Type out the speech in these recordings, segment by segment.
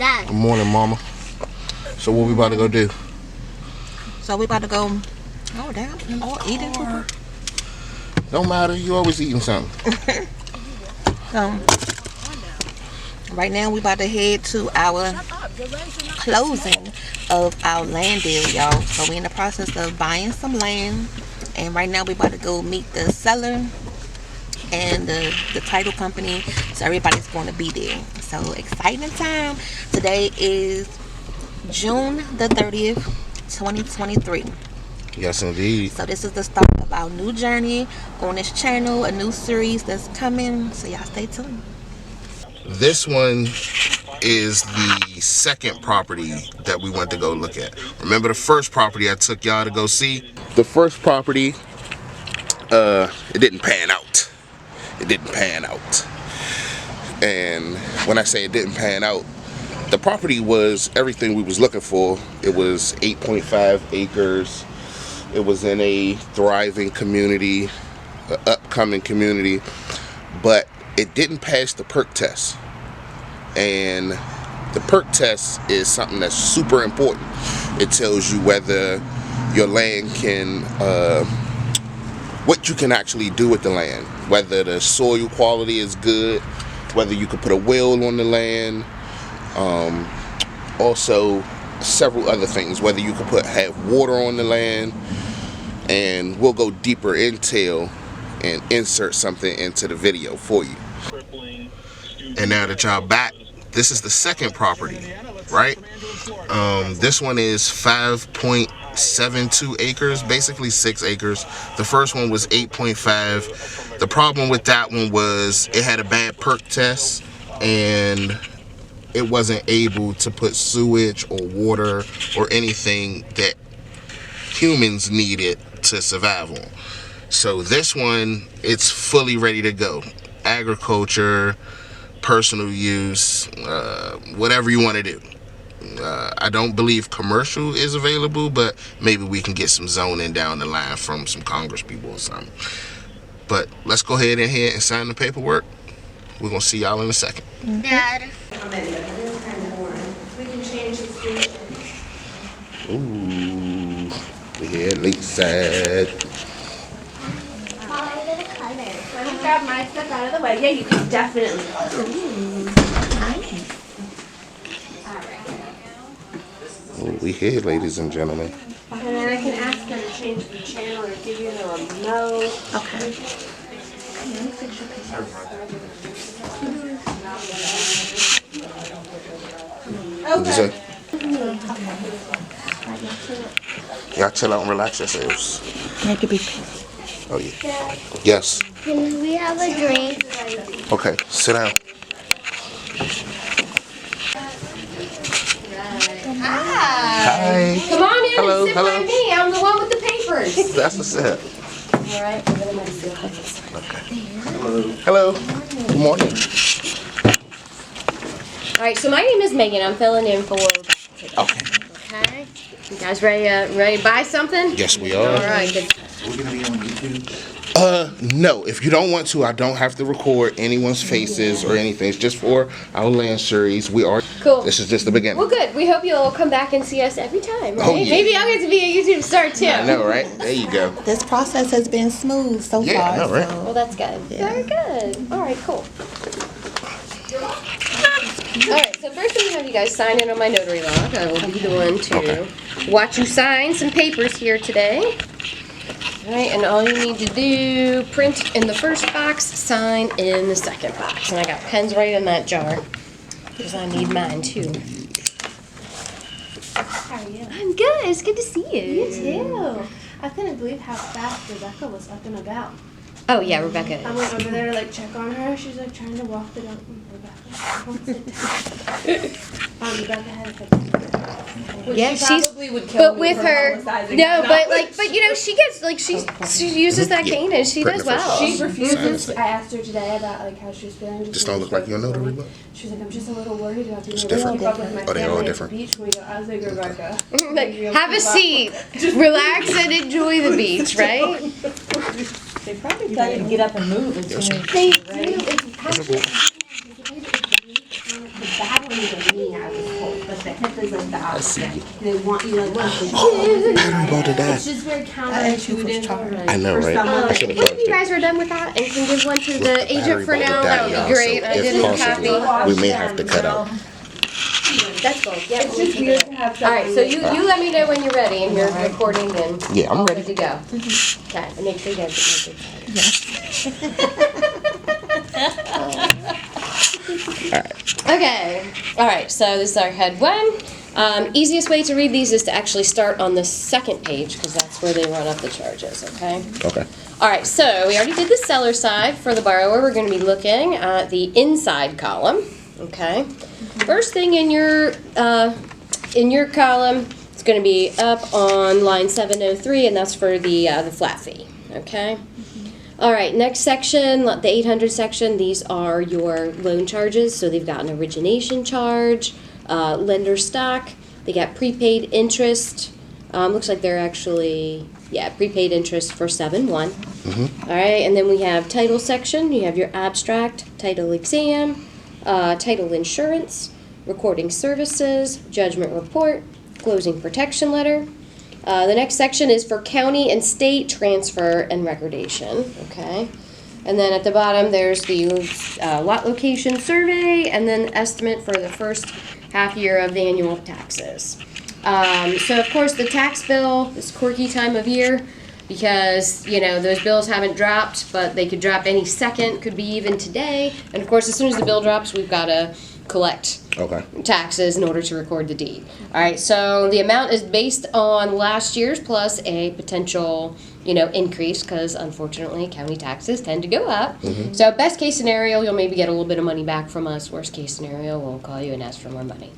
Dad. Good morning, Mama. So what we about to go do? So we about to go. Oh damn! Oh, eating. Don't matter. You always eating something. Right now we about to head to our closing of our land deal, y'all. So we in the process of buying some land, and right now we about to go meet the seller and the title company. So everybody's going to be there. So exciting time. Today is June the 30th, 2023. Yes, indeed. So this is the start of our new journey on this channel, a new series that's coming. So y'all stay tuned. This one is the second property that we went to go look at. Remember the first property I took y'all to go see? The first property, it didn't pan out. It didn't pan out. And when I say it didn't pan out, the property was everything we was looking for. It was 8.5 acres. It was in a thriving community, an upcoming community, but it didn't pass the perk test. And the perk test is something that's super important. It tells you whether your land can, what you can actually do with the land, whether the soil quality is good, whether you could put a well on the land, also several other things, whether you could have water on the land, and we'll go deeper into and insert something into the video for you. And now that y'all back, this is the second property, right? This one is 5.72 acres, basically 6 acres. The first one was 8.5. The problem with that one was it had a bad perk test and it wasn't able to put sewage or water or anything that humans needed to survive on. So this one, it's fully ready to go. Agriculture, personal use, whatever you want to do. I don't believe commercial is available, but maybe we can get some zoning down the line from some Congress people or something. But let's go ahead and sign the paperwork. We're going to see y'all in a second. Dad. We can change the station. Ooh, we here Lakeside. Let me grab my stuff out of the way. Yeah, you can definitely. Ooh, we here, ladies and gentlemen. And then I can ask her to change the channel or give you the remote. Okay. What'd you say? Y'all chill out and relax yourselves. Make it be. Oh yeah. Yes. Can we have a drink? Okay, sit down. Hi. Come on in Hello, and sit hello. by me. I'm the one with the papers. That's what's up. All right. Okay. Hello. Good morning. All right. So my name is Megan. I'm filling in for. Okay. Okay. You guys ready to buy something? Yes, we All are. right. Good. We're gonna be on YouTube. No. If you don't want to, I don't have to record anyone's faces or anything. It's just for our land series. We are. Cool. This is just the beginning. Well, good. We hope you'll come back and see us every time, right? Oh, yeah. Maybe I'll get to be a YouTube star too. I know, right? There you go. This process has been smooth so Yeah, far. I know, right? Well, that's good. Yeah. Very good. All right, cool. All right, so first I'm going to have you guys sign in on my notary log. I will be the one to watch you sign some papers here today. All right, and all you need to do, print in the first box, sign in the second box. And I got pens right in that jar, because I need mine too. How are you? I'm good. It's good to see you. You too. I couldn't believe how fast Rebecca was up and about. Oh, yeah, Rebecca. I went over there to like check on her. She's like trying to walk the dog. Rebecca, don't sit down. Rebecca had a couple. Yeah, she probably would kill but me with for her, publicizing no, her. but you know, she gets like she uses that cane and she does well. She refuses. I asked her today about like how she was feeling. Just don't look like your notary book. She's like, I'm just a little worried about being It's able to different. keep up with my Oh, they all family at the different. beach. We go, I was like, Rebecca. Like, have a seat, relax, and enjoy the beach, right? They probably tell you to get up and move as soon as They you're do. ready. It's actually the battle funny than me as a whole, but the hip is like the see. opposite. They want you like I'm about to die. It's just very asked you for counterintuitive. charge. I know, for right? someone I that- should have If charged you it. guys are done with that and can give one to the Battery agent for about to now, die, that would y'all, be great. so I if didn't possible, copy. we may have to cut out. That's cool. Yeah, It's just weird to have All right, so you let me know when you're ready and you're recording and Yeah, I'm all ready. good to go. Okay, and make sure you guys get Okay, all right, so this is our head one. Easiest way to read these is to actually start on the second page because that's where they run up the charges, okay? Okay. All right, so we already did the seller side. For the borrower, we're going to be looking at the inside column, okay? First thing in your column, it's going to be up on line 703, and that's for the flat fee, okay? All right, next section, the 800 section, these are your loan charges. So they've got an origination charge, lender stock, they got prepaid interest. Looks like they're actually, prepaid interest for 7/1. All right, and then we have title section. You have your abstract, title exam, title insurance, recording services, judgment report, closing protection letter. The next section is for county and state transfer and recordation, okay? And then at the bottom, there's the lot location survey and then estimate for the first half year of the annual taxes. So of course, the tax bill, this quirky time of year, because, you know, those bills haven't dropped, but they could drop any second, could be even today. And of course, as soon as the bill drops, we've got to collect taxes in order to record the deed. All right, so the amount is based on last year's plus a potential, increase because unfortunately county taxes tend to go up. So best case scenario, you'll maybe get a little bit of money back from us. Worst case scenario, we'll call you and ask for more money.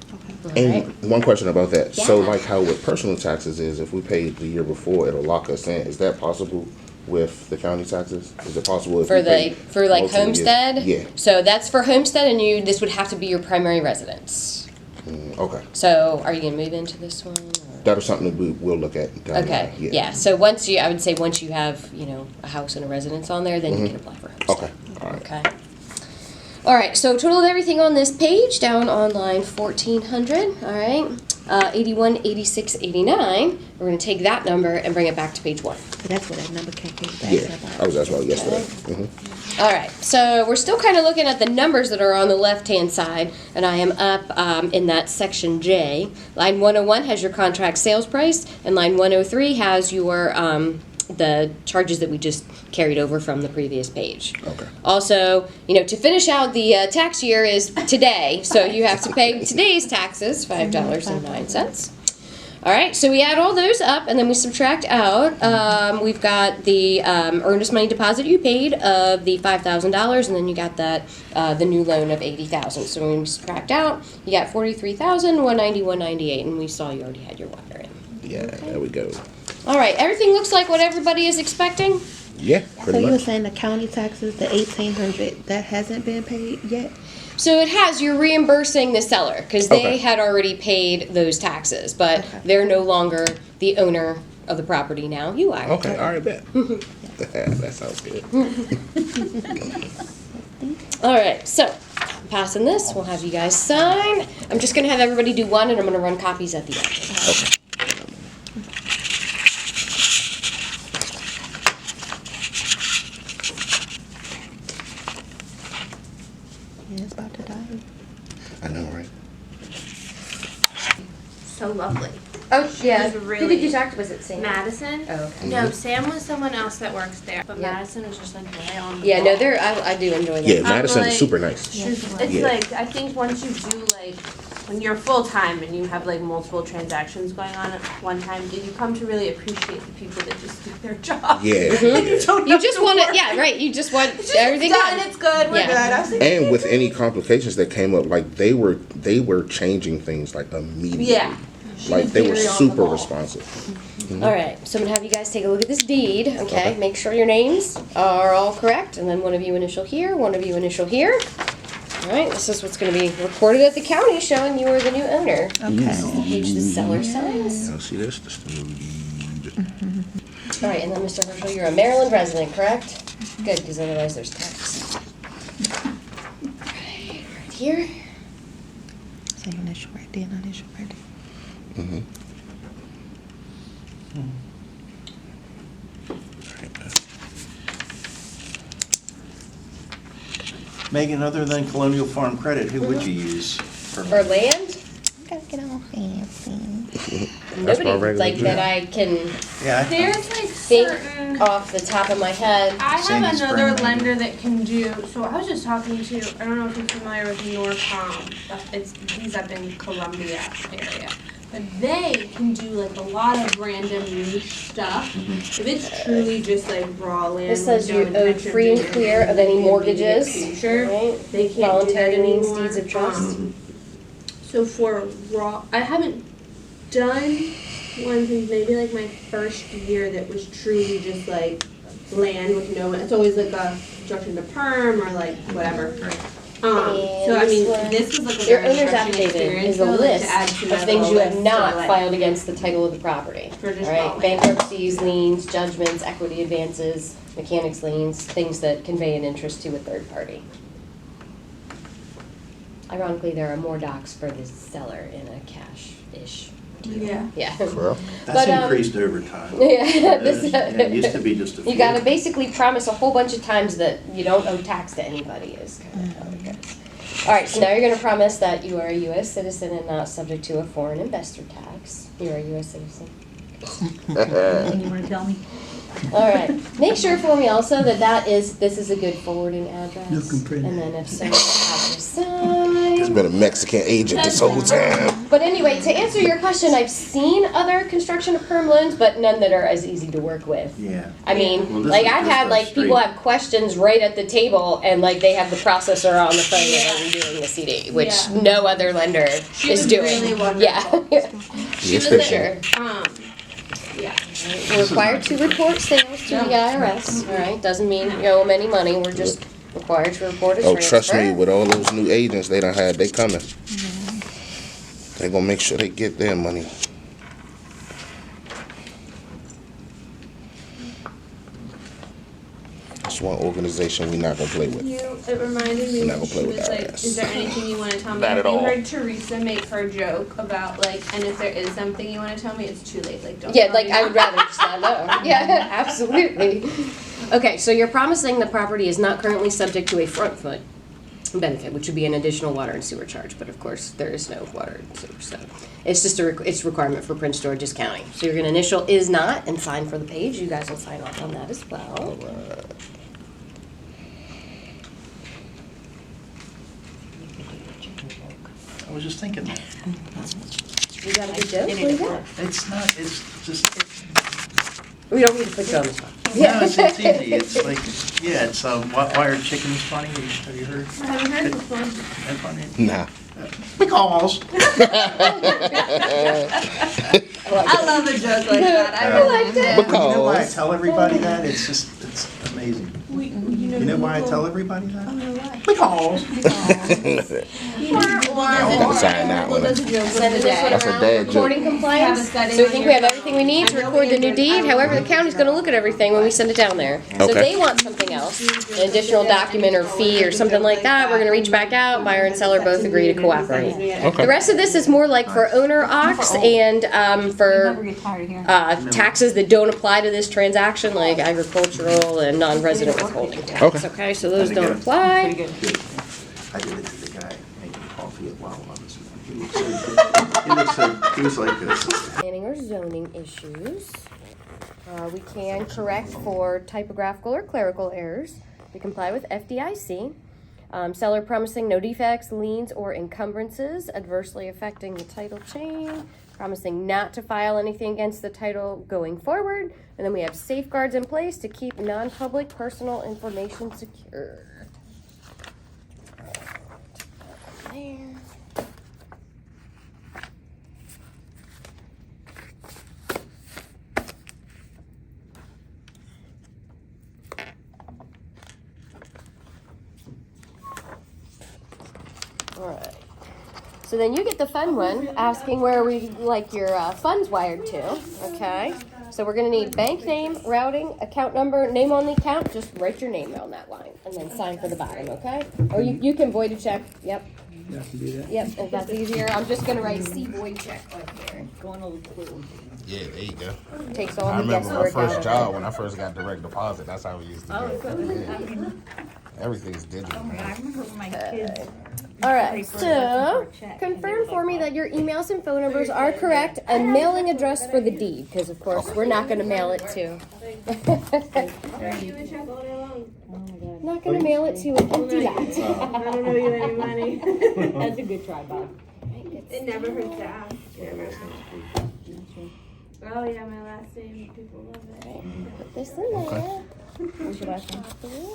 And one question about that. So Yeah. like how with personal taxes is, if we paid the year before, it'll lock us in. Is that possible with the county taxes? Is it possible if For we the paid multiple years? homestead? Yeah. So that's for homestead, and this would have to be your primary residence. Okay. So are you gonna move into this one? Or? That is something that we'll look at down the Okay, line. yeah, so I would say once you have, a house and a residence on there, then you can apply for homestead. Okay, all right. Okay. All right, so total of everything on this page, down on line 1400, all right, 81, 86, 89, we're gonna take that number and bring it back to page 1. So that's where that number came back Yeah, about. I was asking about yesterday. All right, so we're still kind of looking at the numbers that are on the left-hand side, and I am up in that section J. Line 101 has your contract sales price, and line 103 has your the charges that we just carried over from the previous page. Okay. Also, to finish out the tax year is today, so you have to pay today's taxes, $5.09. All right, so we add all those up, and then we subtract out. We've got the earnest money deposit you paid of the $5,000, and then you got that the new loan of $80,000. So when we subtract out, you got $43,190, $198, and we saw you already had your water in. Yeah, there we go. All right, everything looks like what everybody is expecting. Yeah, So pretty you were much. saying the county taxes, the 1,800, that hasn't been paid yet? So it has, you're reimbursing the seller because they Okay. had already paid those taxes, but Okay. they're no longer the owner of the property now. You are. Okay, all right, bet. That sounds good. All right, so passing this, we'll have you guys sign. I'm just going to have everybody do one, and I'm going to run copies at the end. Okay. Yeah, it's about to die. I know, right? So lovely. Oh, yeah. It was Who really did you talk to? Was it Sam? Madison? Oh, okay. No, Sam was someone else that works there, but Yeah. Madison was just like right on the Yeah, no, ball. they're, I do enjoy that. Yeah, Madison is like- super nice. It's Yeah. like, I think once you do like, when you're full-time and you have like multiple transactions going on at one time, you come to really appreciate the people that just do their job. Yeah. You don't You have just to want worry. it, yeah, right. You just want It's just everything done, done. it's good, we're Yeah. good. I was like, And with any complications that came up, like they were changing things like immediately. yeah. Like they were Very on the super ball. responsive. All right, so I'm going to have you guys take a look at this deed, okay? Okay. Make sure your names are all correct, and then one of you initial here, one of you initial here. All right, this is what's going to be recorded at the county showing you are the new owner. Okay. This is the page the seller signs. Now see this? This is the deed. All right, and then Mr. Herschel, you're a Maryland resident, correct? Good, because otherwise there's tax. All right, right here. Say initial right there, initial right there. Mm-hmm. Megan, other than Colonial Farm Credit, who would you use? For land, You gotta get all fancy. nobody regular like June. that I can Yeah, There's like think certain. off the top of my head. I Sandy have Spring, another maybe. lender that can do. So I was just talking to. I don't know if you're familiar with Pham. He's up in Columbia area. But they can do like a lot of random niche stuff. If it's truly just like raw land, This says with you no owed intention free and doing clear of anything any in the immediate mortgages, future, right? they can't Voluntary do that liens, anymore. deeds of trust. So for raw, I haven't done one since maybe like my first year that was truly just like land with no. It's always like a construction to perm or like whatever. So I mean, this was like a Your very owner's refreshing affidavit experience, is a though, like, list to add to of my things you little have list, not so, like, filed against the title of the property. For just All raw right, land. bankruptcies, liens, judgments, equity advances, mechanics liens, things that convey an interest to a third party. Ironically, there are more docs for the seller in a cash-ish deal. Yeah. Yeah. For real? that's But, increased over time. Yeah, this- Yeah, it used to be just a few. You gotta basically promise a whole bunch of times that you don't owe tax to anybody is kind of how it goes. All right, so now you're gonna promise that you are a U.S. citizen and not subject to a foreign investor tax. You're a U.S. citizen. Anything you wanna tell me? All right. Make sure for me also that this is a good forwarding address. You can print And it. then if so, have your sign. He's been a Mexican agent this whole time. But anyway, to answer your question, I've seen other construction perm loans, but none that are as easy to work with. Yeah. I mean, Well, this like is I've just had a like people straight- have questions right at the table, and like they have the processor on the phone and they're redoing the CD, which Yeah. no other lender She is was doing. really Yeah, wonderful. She Yes, was they like, can. yeah. we're required to report sales to the IRS. All right, doesn't mean you owe them any money. We're just required to report a Oh, transfer. trust me, with all those new agents they done had, they coming. They gonna make sure they get their money. That's one organization we not gonna play with. It reminded me We're not when gonna she play with was that like, ass. is there anything you want to tell me? Not Have at you all. heard Teresa make her joke about like, and if there is something you want to tell me, it's too late. Like, don't Yeah, tell like me I would now. rather just not know. Yeah, absolutely. Okay, so you're promising the property is not currently subject to a front foot benefit, which would be an additional water and sewer charge, but of course there is no water and sewer, so it's just it's a requirement for Prince George's County. So you're gonna initial is not and sign for the page. You guys will sign off on that as well. I was just thinking that. You got a good joke? What do you got? It's not, it's just, We don't need to put you on the spot. no, it's easy. It's like, yeah, it's, why are chickens funny? Have you heard? I haven't heard this one. That funny? Nah. Because. I love a joke like that. I I liked it. You know why I Because tell everybody that? It's just, it's amazing. You know why I tell everybody that? Because. I'll sign that one. Sending this one That's a around, dad joke. recording compliance. So we think we have everything we need to record the new deed. However, the county's gonna look at everything when we send it down there. So if Okay. they want something else, an additional document or fee or something like that, we're gonna reach back out. Buyer and seller both agree to cooperate. The rest of this is more like for owner ox and Never for get tired of hearing. taxes that don't apply to this transaction, like agricultural and non-resident withholding tax. Okay, so those don't apply. Pretty good. I did it to the guy making coffee at Wow Loves. He was like this. Planning or zoning issues. We can correct for typographical or clerical errors. We comply with FDIC. Seller promising no defects, liens, or encumbrances adversely affecting the title chain. Promising not to file anything against the title going forward. And then we have safeguards in place to keep non-public personal information secure. There. Alright. So then you get the fun one, asking where we like your funds wired to, okay? So we're gonna need bank name, routing, account number, name on the account, just write your name on that line, and then sign for the bottom, okay? Or you can void a check, yep. I can do that. Yep, if that's easier. I'm just gonna write C Wojcik on here. Going old school. Yeah, there you go. Takes all I the remember my guesswork out first of job when I first got direct deposit. That's how we used to do it. Oh, Everything's digital. I remember when my kids. All right, so confirm for me that your emails and phone numbers are correct and mailing address for the deed, because of course we're not going to mail it to. Not going to mail it to an empty lot. I don't know you any money. That's a good try, Bob. It never hurts to ask. Never ask. Oh yeah, my last name. People love it. Put this in there. What's your last name?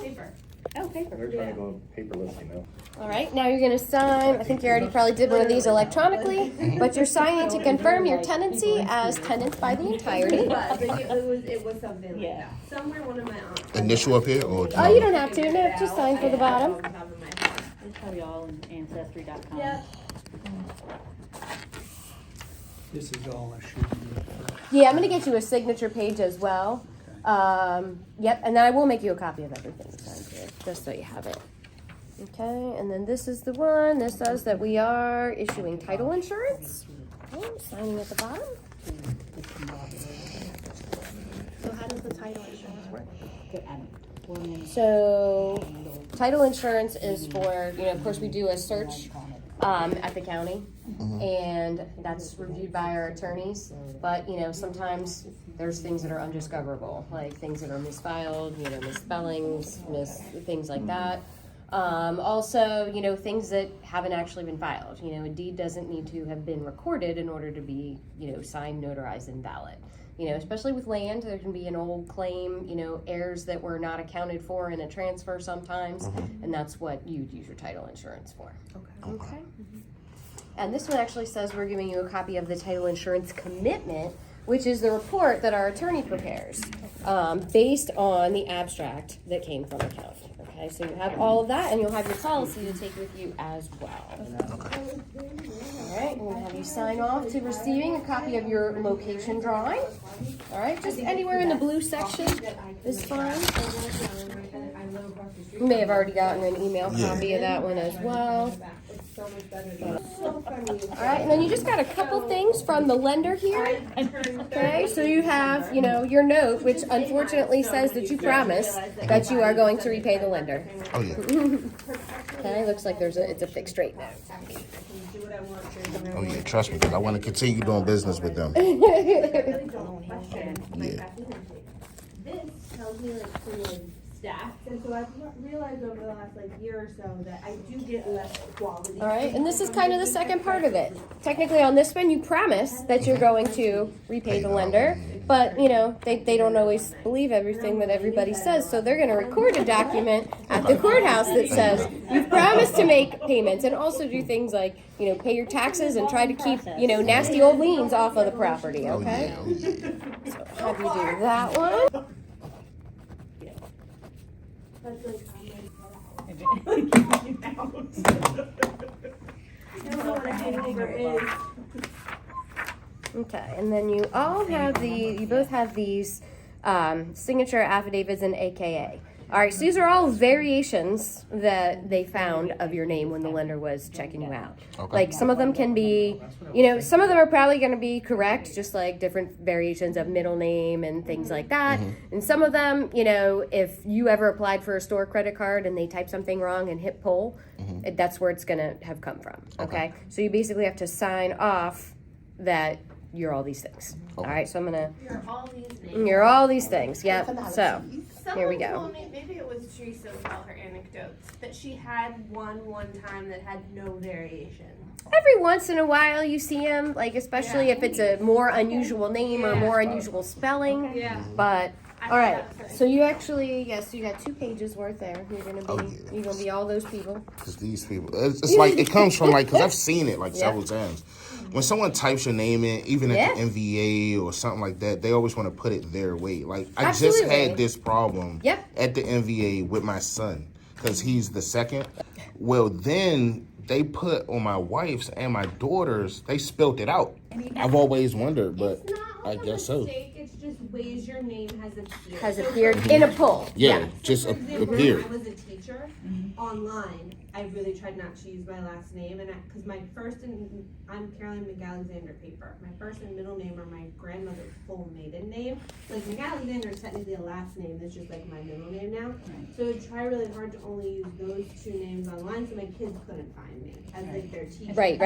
Paper. Oh, paper. They're trying to go paperless, you know. All right, now you're going to sign. I think you already probably did one of these electronically, but you're signing to confirm your tenancy as tenants by the entirety. It was something like Yeah. that. Somewhere one of my aunts. Initial up here or? Oh, you don't have to. No, just sign for the bottom. It's probably all in Ancestry.com. Yeah. This is all I should do. Yeah, I'm going to get you a signature page as well. Yep, and then I will make you a copy of everything signed here, just so you have it. Okay, and then this is the one. This says that we are issuing title insurance. Oh, signing at the bottom. So how does the title insurance work? So, title insurance is for, of course we do a search at the county, and that's reviewed by our attorneys, but, sometimes there's things that are undiscoverable, like things that are misfiled, misspellings, things like that. Also, things that haven't actually been filed. A deed doesn't need to have been recorded in order to be, signed, notarized, and valid. Especially with land, there can be an old claim, heirs that were not accounted for in a transfer sometimes, and that's what you'd use your title insurance for. Okay. And this one actually says we're giving you a copy of the title insurance commitment, which is the report that our attorney prepares based on the abstract that came from the county. Okay, so you have all of that, and you'll have your policy to take with you as well. All right, I'm going to have you sign off to receiving a copy of your location drawing. All right, just anywhere in the blue section is fine. You may have already gotten an email copy of that one as well. All right, and then you just got a couple things from the lender here. Okay, so you have, your note, which unfortunately says that you promise that you are going to repay the lender. Oh yeah. Okay, looks like it's a fixed rate note. Oh yeah. Trust me, because I want to continue doing business with them. Yeah. This tells me staff, and so I've realized over the last year or so that I do get less quality. All right, and this is kind of the second part of it. Technically on this one, you promise that you're going to repay the lender, but they don't always believe everything that everybody says, so they're going to record a document at the courthouse that says you've promised to make payments, and also do things like pay your taxes and try to keep nasty old liens off of the property. Okay, so have you do that one. That's like, I I don't know what a hangover is. Okay, and then you both have these signature affidavits and AKA. All right, so these are all variations that they found of your name when the lender was checking you out. Okay. Like some of them can be, some of them are probably going to be correct, just like different variations of middle name and things like that. And some of them, if you ever applied for a store credit card and they type something wrong and hit pull, that's where it's going to have come from. Okay, so you basically have to sign off that you're all these things. All right, so I'm gonna. You're all these names. You're all these things. Yep. So here we go. Told me, maybe it was Teresa with all her anecdotes, that she had one time that had no variation. Every once in a while, you see them, like especially if it's a more unusual name or more unusual spelling. Yeah. But all right, so you actually, yes, you got 2 pages worth there. You're gonna be all those people. Because these people, it's like it comes from because I've seen it several times. When someone types your name in, even at the NVA or something like that, they always want to put it their way. Like I just had this problem at the NVA with my son because he's the second. Well, then they put on my wife's and my daughter's. They spelt it out. I've always wondered, but I guess so. It's just ways your name has appeared. Has appeared in a poll. Yeah, just appeared. When I was a teacher online, I really tried not to use my last name, and because my first and I'm Caroline McAlexander Paper. My first and middle name are my grandmother's full maiden name. Like McAlexander is technically a last name. That's just like my middle name now. So I try really hard to only use those two names online, so my kids couldn't find me as like their teacher. Right.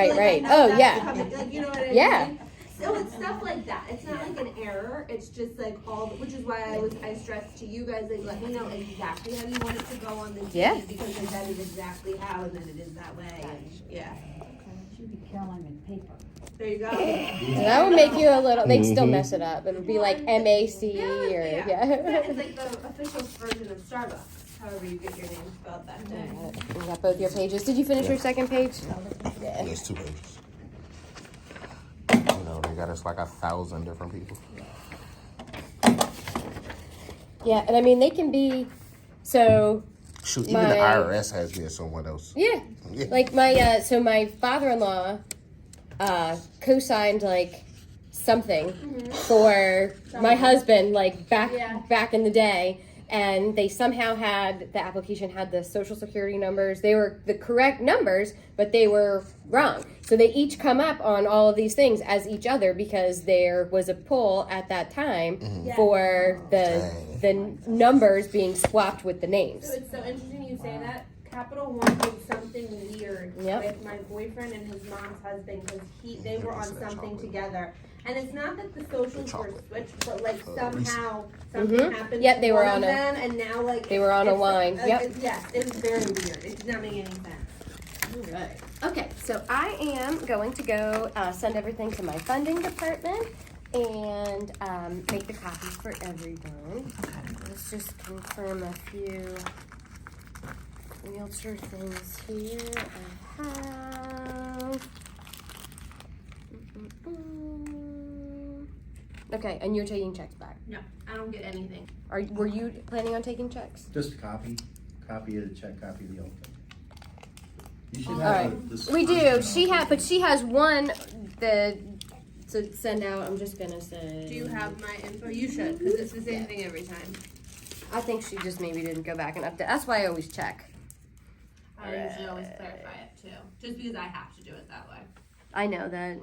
Oh yeah. Like, you know what I Yeah. mean? So it's stuff like that. It's not like an error. It's just like which is why I stressed to you guys, like, let me know exactly how you want it to go on the deed, Yeah. because then that is exactly how, and then it is that way. And yeah. It should be Caroline McPaper. There you go. So that would make you a little. They'd still mess it up. It would be like MAC or That is like the official version of Starbucks. However you get your name spelled that day. You got both your pages. Did you finish your second page? Yeah. There's 2 pages. You know, they got us like 1,000 different people. Yeah, and I mean they can be. So Shoot, even the IRS has me as someone else. yeah, Yeah. like my so my father-in-law co-signed like something for my husband like back in the day, and they somehow had the application had the social security numbers. They were the correct numbers, but they were wrong. So they each come up on all of these things as each other because there was a pull at that time for the numbers being swapped with the names. So it's so interesting you say that. Capital One did something weird with my boyfriend and his mom's husband because they were on something together. And it's not that the socials were switched, but like somehow something happened. Yep, they to were one on of a- them, and now like they were on a line. Yep. Yes, it was very weird. It did not make any sense. Right. Okay, so I am going to go send everything to my funding department and make the copies for everyone. Let's just confirm a few realtor things here. I have. Okay, and you're taking checks back. No, I don't get anything. Were you planning on taking checks? Just a copy of the check, copy of the old thing. You should All have right, this. we do. But she has one to send out. I'm just gonna say. Do you have my info? You should, because it's the same thing every time. I think she just maybe didn't go back and update. That's why I always check. I usually always clarify it too, just because I have to do it that way. I know that.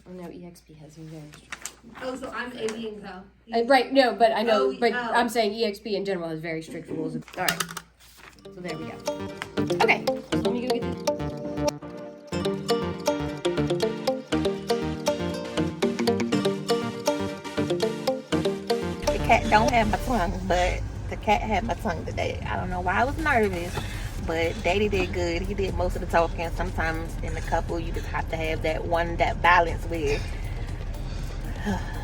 I know EXP has you very strict. Oh, so I'm AB and Co. Right, no, but I know, Oh, but oh. I'm saying EXP in general has very strict rules. All right, so there we go. Okay, so let me go get this. The cat don't have my tongue, but the cat had my tongue today. I don't know why I was nervous, but Daddy did good. He did most of the talking. Sometimes in the couple, you just have to have that one that balance with.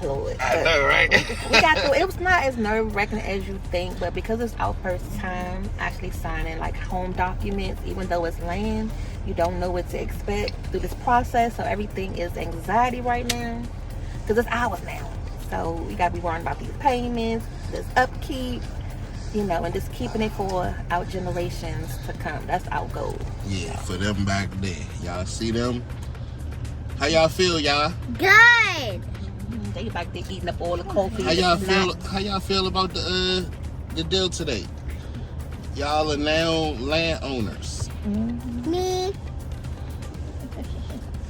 Lord. I know, right? We got through. It was not as nerve-wracking as you think, but because it's our first time actually signing like home documents, even though it's land, you don't know what to expect through this process. So everything is anxiety right now because it's ours now. So we gotta be worrying about these payments, this upkeep, you know, and just keeping it for our generations to come. That's our goal. Yeah, for them back there. Y'all see them? How y'all feel, y'all? Good. They back there eating up all the coffee. How y'all feel? How y'all feel about the deal today? Y'all are now landowners, Me.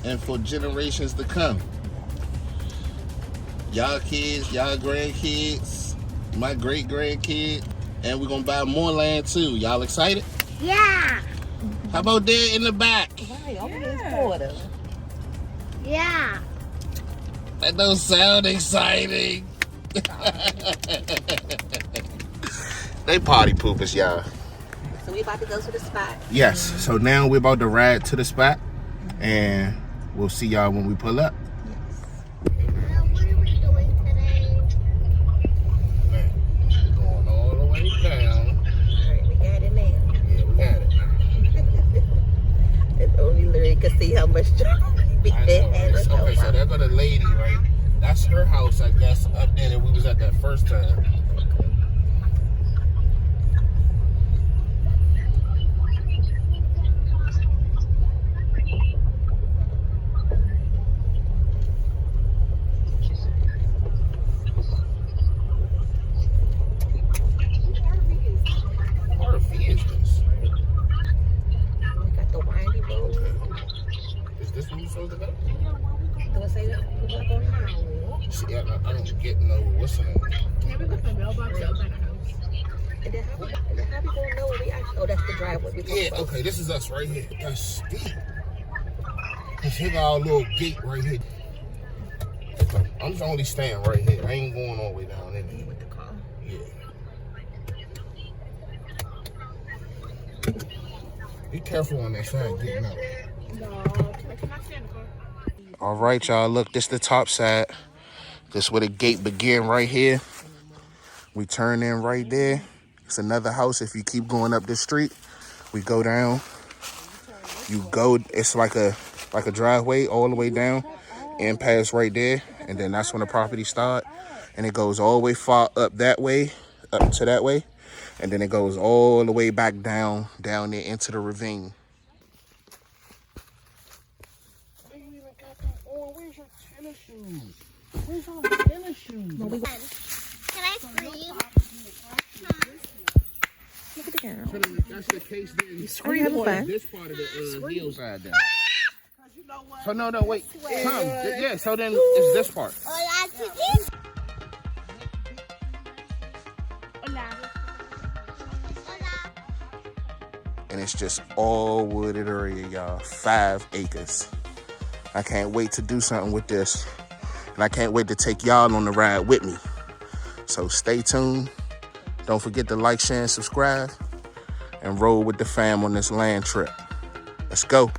and for generations to come. Y'all kids, y'all grandkids, my great grandkid, and we're gonna buy more land too. Y'all excited? Yeah. How about there in the back? Right, over this border. Yeah. That don't sound exciting. They party poopers, y'all. So we about to go to the spot. Yes, so now we're about to ride to the spot, and we'll see y'all when we pull up. What are we doing today? We're going all the way down. Alright, we got it now. Yeah, we got it. If only Larry could see how much big I that know, hand right? is. Okay, so there go the lady, right? That's her house, I guess, up there that we was at that first time. What RV is this? say that. See, I don't get no, what's the name? And then how we gonna know where we actually? Oh, that's the driveway. Yeah, okay, this is us right here. That's steep. Cause here got our little gate right here. Okay, I'm just only staying right here. I ain't going all the way down in there. With the car. Yeah. Be careful on that side getting out. All right, y'all. Look, this the top side. This where the gate begin right here. We turn in right there. It's another house. If you keep going up this street, we go down. You go. It's like a driveway all the way down and pass right there, and then that's when the property start, and it goes all the way far up that way, up to that way, and then it goes all the way back down there into the ravine. Where's your tennis shoes? Where's our tennis shoes? Can I scream? Look at the girl. That's the case there. You scream on this part of the heel side there. So no, wait. Tom, yeah, so then it's this part. Hola, chiquis. Hola. And it's just all wooded area, y'all. 5 acres. I can't wait to do something with this. And I can't wait to take y'all on the ride with me. So stay tuned. Don't forget to like, share, and subscribe. And roll with the fam on this land trip. Let's go.